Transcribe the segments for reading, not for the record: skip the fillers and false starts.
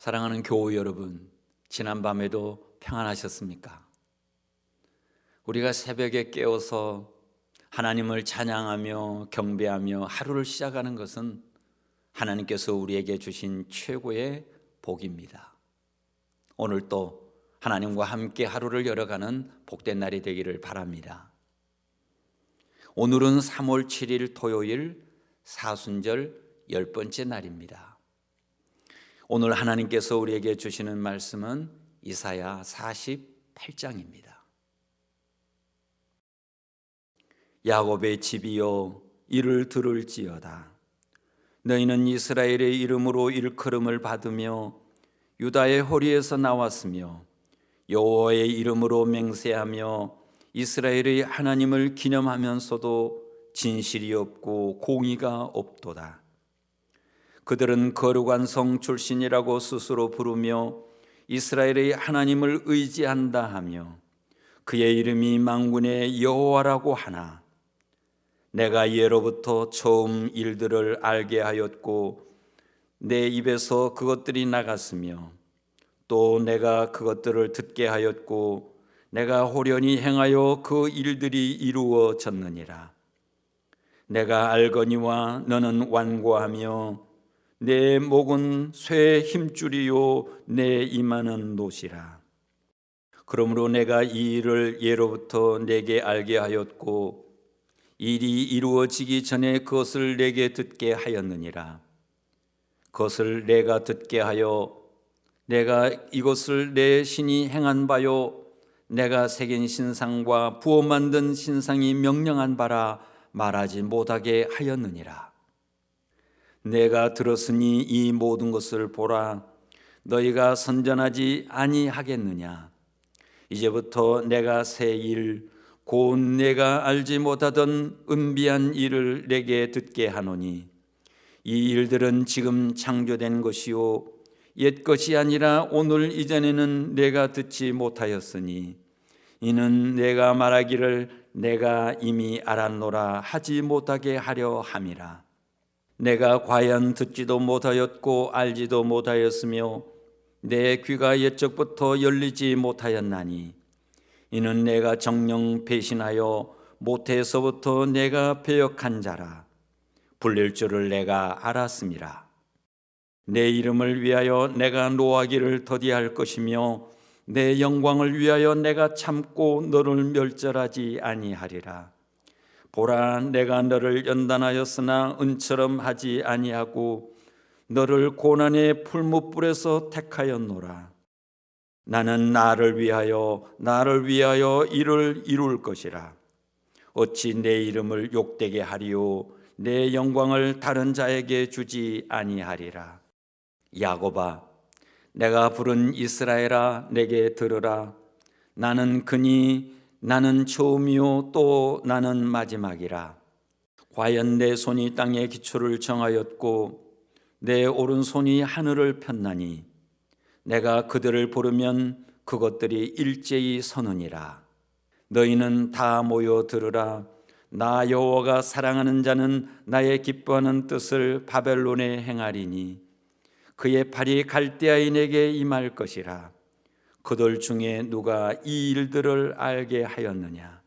사랑하는 교우 여러분, 지난밤에도 평안하셨습니까? 우리가 새벽에 깨어서 하나님을 찬양하며 경배하며 하루를 시작하는 것은 하나님께서 우리에게 주신 최고의 복입니다. 오늘 또 하나님과 함께 하루를 열어가는 복된 날이 되기를 바랍니다. 오늘은 3월 7일 토요일 사순절 10번째 날입니다. 오늘 하나님께서 우리에게 주시는 말씀은 이사야 48장입니다. 야곱의 집이여 이를 들을지어다. 너희는 이스라엘의 이름으로 일컬음을 받으며 유다의 허리에서 나왔으며 여호와의 이름으로 맹세하며 이스라엘의 하나님을 기념하면서도 진실이 없고 공의가 없도다. 그들은 거룩한 성 출신이라고 스스로 부르며 이스라엘의 하나님을 의지한다 하며 그의 이름이 만군의 여호와라고 하나 내가 예로부터 처음 일들을 알게 하였고 내 입에서 그것들이 나갔으며 또 내가 그것들을 듣게 하였고 내가 호련히 행하여 그 일들이 이루어졌느니라. 내가 알거니와 너는 완고하며 내 목은 쇠의 힘줄이요 내 이마는 노시라. 그러므로 내가 이 일을 예로부터 내게 알게 하였고 일이 이루어지기 전에 그것을 내게 듣게 하였느니라. 그것을 내가 듣게 하여 내가 이것을 내 신이 행한 바요 내가 새긴 신상과 부어 만든 신상이 명령한 바라 말하지 못하게 하였느니라. 내가 들었으니 이 모든 것을 보라. 너희가 선전하지 아니하겠느냐. 이제부터 내가 새 일 곧 내가 알지 못하던 은비한 일을 내게 듣게 하노니 이 일들은 지금 창조된 것이요 옛 것이 아니라 오늘 이전에는 내가 듣지 못하였으니 이는 내가 말하기를 내가 이미 알았노라 하지 못하게 하려 함이라. 내가 과연 듣지도 못하였고 알지도 못하였으며 내 귀가 옛적부터 열리지 못하였나니 이는 내가 정녕 배신하여 모태에서부터 내가 배역한 자라. 불릴 줄을 내가 알았음이라. 내 이름을 위하여 내가 노하기를 더디할 것이며 내 영광을 위하여 내가 참고 너를 멸절하지 아니하리라. 보라, 내가 너를 연단하였으나 은처럼 하지 아니하고 너를 고난의 풀무불에서 택하였노라. 나는 나를 위하여 이를 이룰 것이라. 어찌 내 이름을 욕되게 하리요 내 영광을 다른 자에게 주지 아니하리라. 야곱아, 내가 부른 이스라엘아 내게 들으라. 나는 그니 나는 처음이요 또 나는 마지막이라. 과연 내 손이 땅의 기초를 정하였고 내 오른손이 하늘을 폈나니 내가 그들을 부르면 그것들이 일제히 서느니라. 너희는 다 모여 들으라. 나 여호와가 사랑하는 자는 나의 기뻐하는 뜻을 바벨론에 행하리니 그의 팔이 갈대아인에게 임할 것이라. 그들 중에 누가 이 일들을 알게 하였느냐.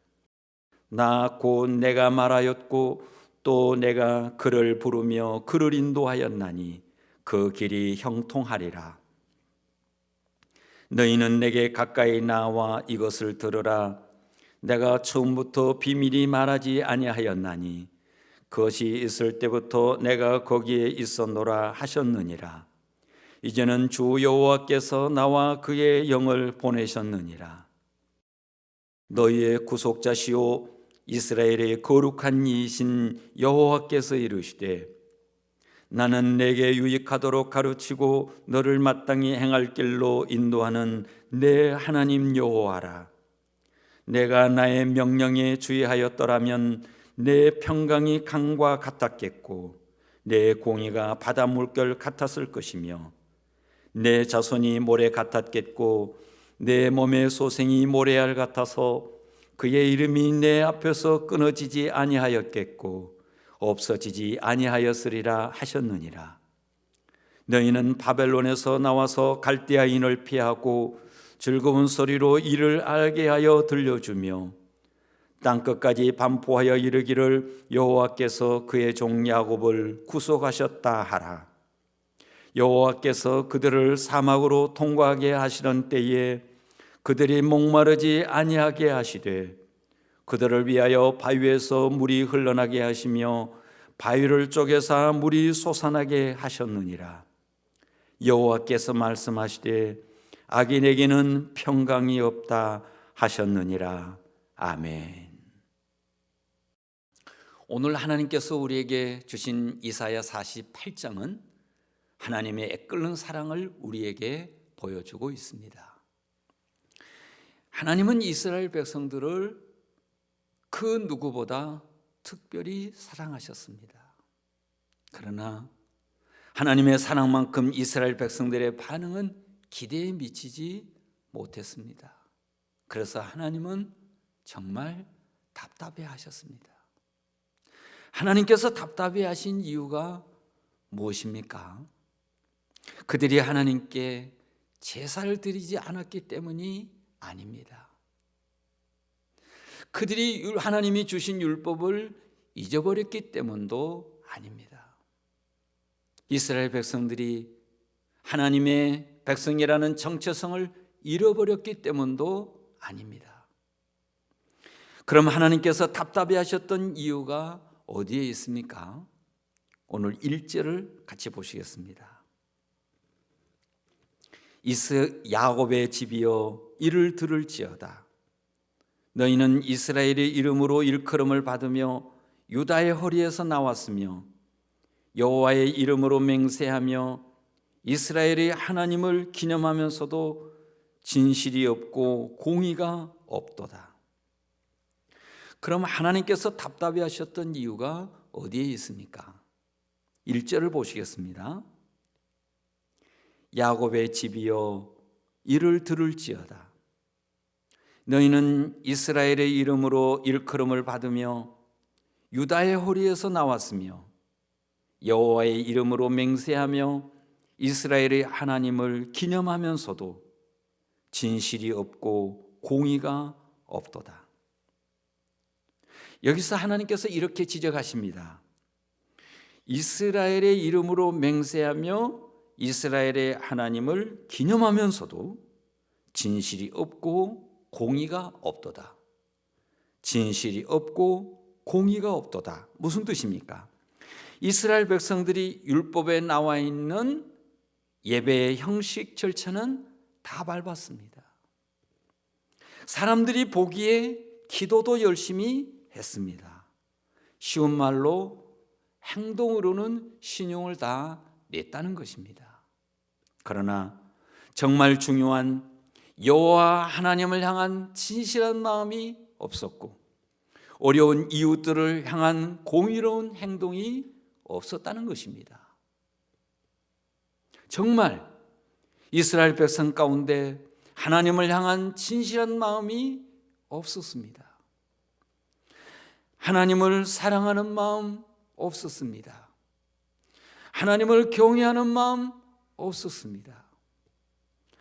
나 곧 내가 말하였고 또 내가 그를 부르며 그를 인도하였나니 그 길이 형통하리라. 너희는 내게 가까이 나와 이것을 들으라. 내가 처음부터 비밀히 말하지 아니하였나니 그것이 있을 때부터 내가 거기에 있었노라 하셨느니라. 이제는 주 여호와께서 나와 그의 영을 보내셨느니라. 너희의 구속자시오 이스라엘의 거룩한 이이신 여호와께서 이르시되 나는 내게 유익하도록 가르치고 너를 마땅히 행할 길로 인도하는 내 하나님 여호와라. 내가 나의 명령에 주의하였더라면 내 평강이 강과 같았겠고 내 공의가 바다 물결 같았을 것이며 내 자손이 모래 같았겠고 내 몸의 소생이 모래알 같아서 그의 이름이 내 앞에서 끊어지지 아니하였겠고 없어지지 아니하였으리라 하셨느니라. 너희는 바벨론에서 나와서 갈대아인을 피하고 즐거운 소리로 이를 알게 하여 들려주며 땅끝까지 반포하여 이르기를 여호와께서 그의 종 야곱을 구속하셨다 하라. 여호와께서 그들을 사막으로 통과하게 하시던 때에 그들이 목마르지 아니하게 하시되 그들을 위하여 바위에서 물이 흘러나게 하시며 바위를 쪼개사 물이 솟아나게 하셨느니라. 여호와께서 말씀하시되 악인에게는 평강이 없다 하셨느니라. 아멘. 오늘 하나님께서 우리에게 주신 이사야 48장은 하나님의 애끓는 사랑을 우리에게 보여주고 있습니다. 하나님은 이스라엘 백성들을 그 누구보다 특별히 사랑하셨습니다. 그러나 하나님의 사랑만큼 이스라엘 백성들의 반응은 기대에 미치지 못했습니다. 그래서 하나님은 정말 답답해 하셨습니다. 하나님께서 답답해 하신 이유가 무엇입니까? 그들이 하나님께 제사를 드리지 않았기 때문이 아닙니다. 그들이 하나님이 주신 율법을 잊어버렸기 때문도 아닙니다. 이스라엘 백성들이 하나님의 백성이라는 정체성을 잃어버렸기 때문도 아닙니다. 그럼 하나님께서 답답해 하셨던 이유가 어디에 있습니까? 오늘 1절을 같이 보시겠습니다. 야곱의 집이여 이를 들을지어다. 너희는 이스라엘의 이름으로 일컬음을 받으며 유다의 허리에서 나왔으며 여호와의 이름으로 맹세하며 이스라엘의 하나님을 기념하면서도 진실이 없고 공의가 없도다. 그럼 하나님께서 답답해 하셨던 이유가 어디에 있습니까? 1절을 보시겠습니다. 야곱의 집이여 이를 들을지어다. 너희는 이스라엘의 이름으로 일컬음을 받으며 유다의 허리에서 나왔으며 여호와의 이름으로 맹세하며 이스라엘의 하나님을 기념하면서도 진실이 없고 공의가 없도다. 여기서 하나님께서 이렇게 지적하십니다. 이스라엘의 이름으로 맹세하며 이스라엘의 하나님을 기념하면서도 진실이 없고 공의가 없도다. 진실이 없고 공의가 없도다. 무슨 뜻입니까? 이스라엘 백성들이 율법에 나와 있는 예배의 형식 절차는 다 밟았습니다. 사람들이 보기에 기도도 열심히 했습니다. 쉬운 말로 행동으로는 신용을 다 냈다는 것입니다. 그러나 정말 중요한 여호와 하나님을 향한 진실한 마음이 없었고 어려운 이웃들을 향한 공의로운 행동이 없었다는 것입니다. 정말 이스라엘 백성 가운데 하나님을 향한 진실한 마음이 없었습니다. 하나님을 사랑하는 마음 없었습니다. 하나님을 경외하는 마음 없었습니다.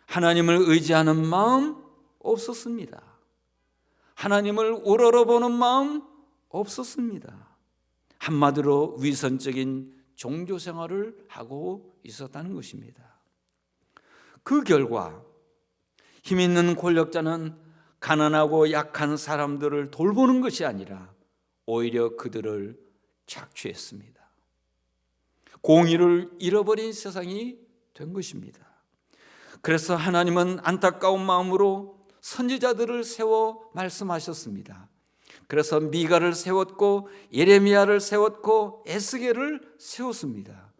하나님을 의지하는 마음 없었습니다. 하나님을 우러러보는 마음 없었습니다. 한마디로 위선적인 종교 생활을 하고 있었다는 것입니다. 그 결과 힘 있는 권력자는 가난하고 약한 사람들을 돌보는 것이 아니라 오히려 그들을 착취했습니다. 공의를 잃어버린 세상이 된 것입니다. 그래서 하나님은 안타까운 마음으로 선지자들을 세워 말씀하셨습니다. 그래서 미가를 세웠고 예레미야를 세웠고 에스겔을 세웠습니다.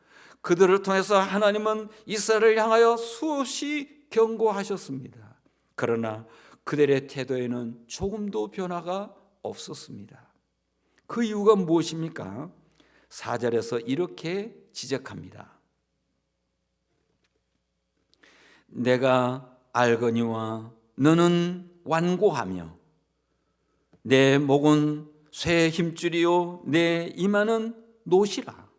그들을 통해서 하나님은 이스라엘을 향하여 수없이 경고하셨습니다. 그러나 그들의 태도에는 조금도 변화가 없었습니다. 그 이유가 무엇입니까? 4절에서 이렇게 지적합니다. 내가 알거니와 너는 완고하며 내 목은 쇠의 힘줄이요 내 이마는 노시라.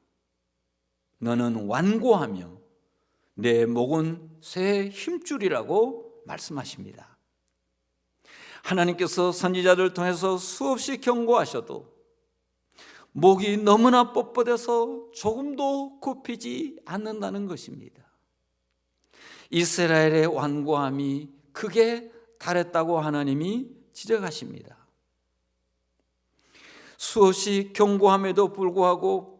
너는 완고하며 내 목은 쇠의 힘줄이라고 말씀하십니다. 하나님께서 선지자들 통해서 수없이 경고하셔도 목이 너무나 뻣뻣해서 조금도 굽히지 않는다는 것입니다. 이스라엘의 완고함이 극에 달했다고 하나님이 지적하십니다. 수없이 경고함에도 불구하고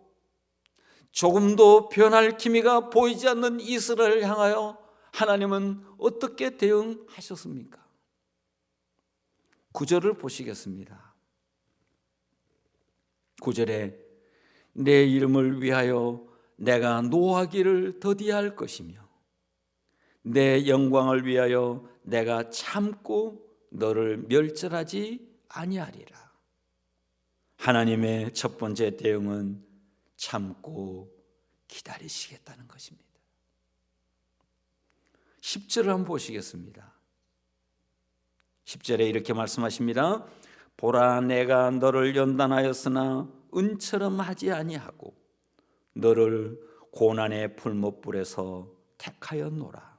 조금도 변할 기미가 보이지 않는 이스라엘을 향하여 하나님은 어떻게 대응하셨습니까? 9절을 보시겠습니다. 9절에 내 이름을 위하여 내가 노하기를 더디할 것이며 내 영광을 위하여 내가 참고 너를 멸절하지 아니하리라. 하나님의 첫 번째 대응은 참고 기다리시겠다는 것입니다. 10절을 한번 보시겠습니다. 10절에 이렇게 말씀하십니다. 보라, 내가 너를 연단하였으나 은처럼 하지 아니하고 너를 고난의 풀무불에서 택하였노라.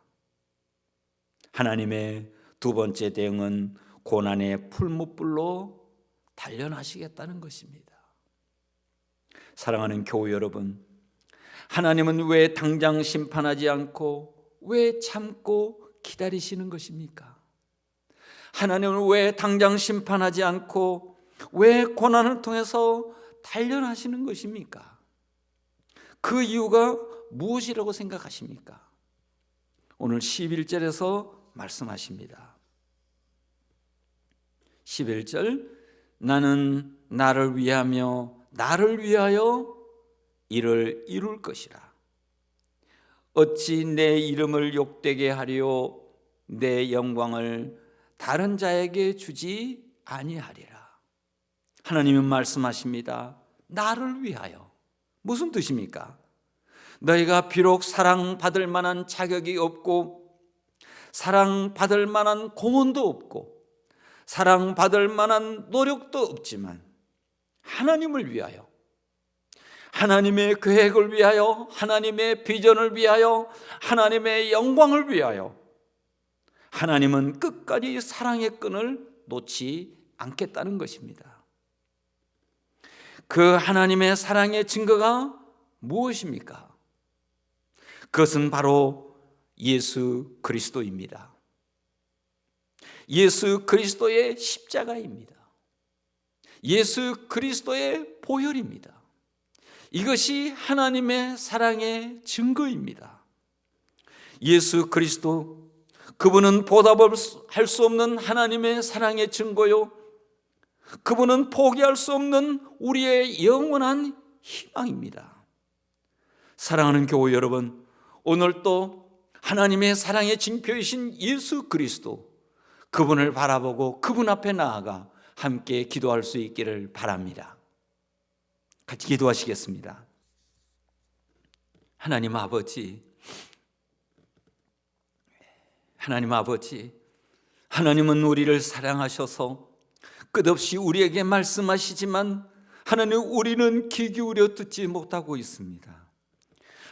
하나님의 두 번째 대응은 고난의 풀무불로 단련하시겠다는 것입니다. 사랑하는 교회 여러분, 하나님은 왜 당장 심판하지 않고 왜 참고 기다리시는 것입니까? 하나님은 왜 당장 심판하지 않고 왜 고난을 통해서 단련하시는 것입니까? 그 이유가 무엇이라고 생각하십니까? 오늘 11절에서 말씀하십니다. 11절, 나는 나를 위하며 나를 위하여 이를 이룰 것이라. 어찌 내 이름을 욕되게 하리요 내 영광을 다른 자에게 주지 아니하리라. 하나님은 말씀하십니다. 나를 위하여. 무슨 뜻입니까? 너희가 비록 사랑받을 만한 자격이 없고 사랑받을 만한 공헌도 없고 사랑받을 만한 노력도 없지만 하나님을 위하여, 하나님의 계획을 위하여, 하나님의 비전을 위하여, 하나님의 영광을 위하여 하나님은 끝까지 사랑의 끈을 놓지 않겠다는 것입니다. 그 하나님의 사랑의 증거가 무엇입니까? 그것은 바로 예수 그리스도입니다. 예수 그리스도의 십자가입니다. 예수 그리스도의 보혈입니다. 이것이 하나님의 사랑의 증거입니다. 예수 그리스도, 그분은 보답할 수 없는 하나님의 사랑의 증거요, 그분은 포기할 수 없는 우리의 영원한 희망입니다. 사랑하는 교회 여러분, 오늘 또 하나님의 사랑의 징표이신 예수 그리스도, 그분을 바라보고 그분 앞에 나아가 함께 기도할 수 있기를 바랍니다. 같이 기도하시겠습니다. 하나님 아버지, 하나님 아버지, 하나님은 우리를 사랑하셔서 끝없이 우리에게 말씀하시지만 하나님, 우리는 귀 기울여 듣지 못하고 있습니다.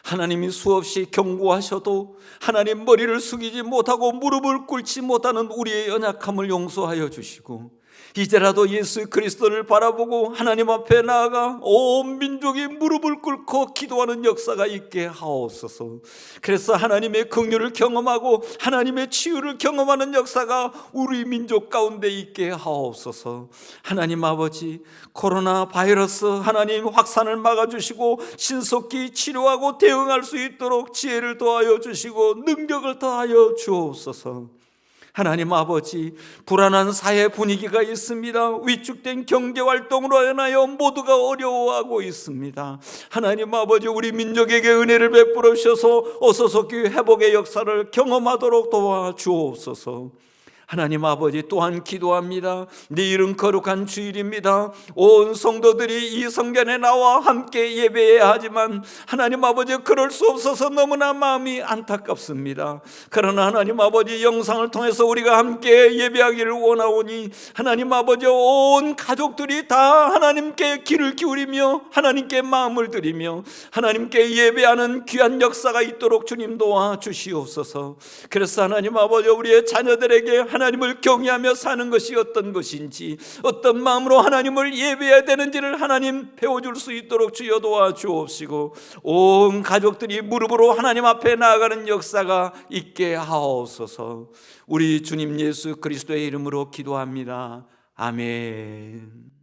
하나님이 수없이 경고하셔도 하나님 머리를 숙이지 못하고 무릎을 꿇지 못하는 우리의 연약함을 용서하여 주시고 이제라도 예수 그리스도를 바라보고 하나님 앞에 나아가 온 민족이 무릎을 꿇고 기도하는 역사가 있게 하옵소서. 그래서 하나님의 긍휼을 경험하고 하나님의 치유를 경험하는 역사가 우리 민족 가운데 있게 하옵소서. 하나님 아버지, 코로나 바이러스 하나님 확산을 막아주시고 신속히 치료하고 대응할 수 있도록 지혜를 더하여 주시고 능력을 더하여 주옵소서. 하나님 아버지, 불안한 사회 분위기가 있습니다. 위축된 경제활동으로 인하여 모두가 어려워하고 있습니다. 하나님 아버지, 우리 민족에게 은혜를 베풀어 주셔서 어서속히 회복의 역사를 경험하도록 도와주옵소서. 하나님 아버지, 또한 기도합니다. 내일은 거룩한 주일입니다. 온 성도들이 이 성전에 나와 함께 예배해야 하지만 하나님 아버지, 그럴 수 없어서 너무나 마음이 안타깝습니다. 그러나 하나님 아버지, 영상을 통해서 우리가 함께 예배하기를 원하오니 하나님 아버지, 온 가족들이 다 하나님께 귀를 기울이며 하나님께 마음을 드리며 하나님께 예배하는 귀한 역사가 있도록 주님 도와주시옵소서. 그래서 하나님 아버지, 우리의 자녀들에게 하나님을 경외하며 사는 것이 어떤 것인지, 어떤 마음으로 하나님을 예배해야 되는지를 하나님 배워줄 수 있도록 주여 도와주옵시고, 온 가족들이 무릎으로 하나님 앞에 나아가는 역사가 있게 하옵소서. 우리 주님 예수 그리스도의 이름으로 기도합니다. 아멘.